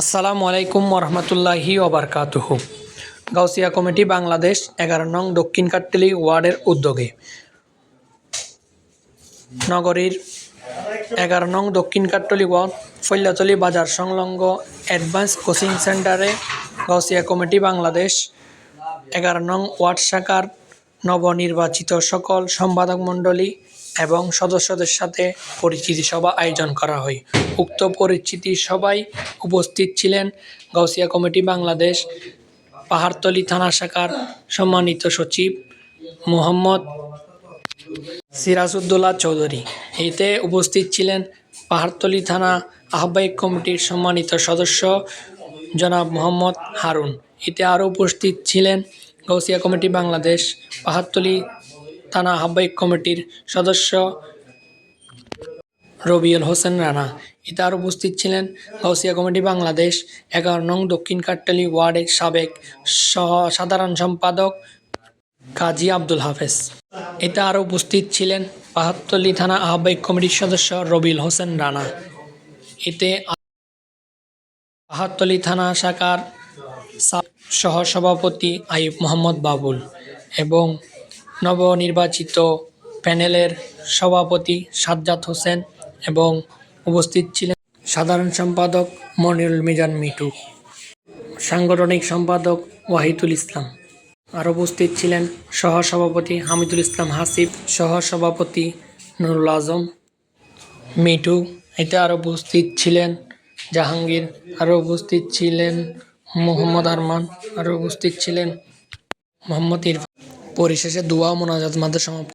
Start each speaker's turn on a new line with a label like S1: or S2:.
S1: আসসালামু আলাইকুম ওরহমতুল্লাহি ওবরকাতুহু। গাউসিয়া কমিটি বাংলাদেশ 11 নং দক্ষিণ কাট্টিলি ওয়ার্ডের উদ্যোগে নগরীর 11 নং দক্ষিণ কাট্টিলি ওয়ার্ড ফৈল্যাতলী বাজার সংলগ্ন অ্যাডভান্স কোচিং সেন্টারে গাউসিয়া কমিটি বাংলাদেশ 11 নং ওয়ার্ড শাখার নবনির্বাচিত সকল সম্পাদক মণ্ডলী এবং সদস্যদের সাথে পরিচিতি সভা আয়োজন করা হয়। উক্ত পরিচিতি সভায় উপস্থিত ছিলেন গাউসিয়া কমিটি বাংলাদেশ পাহাড়তলী থানা শাখার সম্মানিত সচিব মোহাম্মদ সিরাজউদ্দৌলা চৌধুরী। এতে উপস্থিত ছিলেন পাহাড়তলী থানা আহ্বায়ক কমিটির সম্মানিত সদস্য জনাব মোহাম্মদ হারুন। এতে আরও উপস্থিত ছিলেন গাউসিয়া কমিটি বাংলাদেশ পাহাড়তলী থানা আহ্বায়ক কমিটির সদস্য রবিউল হোসেন রানা। এতে আরও উপস্থিত ছিলেন গাউসিয়া কমিটি বাংলাদেশ 11 নং দক্ষিণ কাট্টিলি ওয়ার্ডের সাবেক সাধারণ সম্পাদক কাজী আব্দুল হাফেজ। এতে আরও উপস্থিত ছিলেন পাহাড়তলী থানা আহ্বায়ক কমিটির সদস্য রবিউল হোসেন রানা। এতে পাহাড়তলী থানা শাখার সহসভাপতি আইয়ুব মোহাম্মদ বাবুল এবং নবনির্বাচিত প্যানেলের সভাপতি সাজ্জাদ হোসেন এবং উপস্থিত ছিলেন সাধারণ সম্পাদক মনিরুল মিজান মিটু, সাংগঠনিক সম্পাদক ওয়াহিদুল ইসলাম। আর উপস্থিত ছিলেন সহসভাপতি হামিদুল ইসলাম হাসিব, সহসভাপতি নুরুল আজম মিটু। এতে আরও উপস্থিত ছিলেন জাহাঙ্গীর, আরও উপস্থিত ছিলেন মোহাম্মদ আরমান, আরও উপস্থিত ছিলেন মোহাম্মদ ইরফান। পরিশেষে দোয়া ও মোনাজাত মাধ্যমে সমাপ্ত।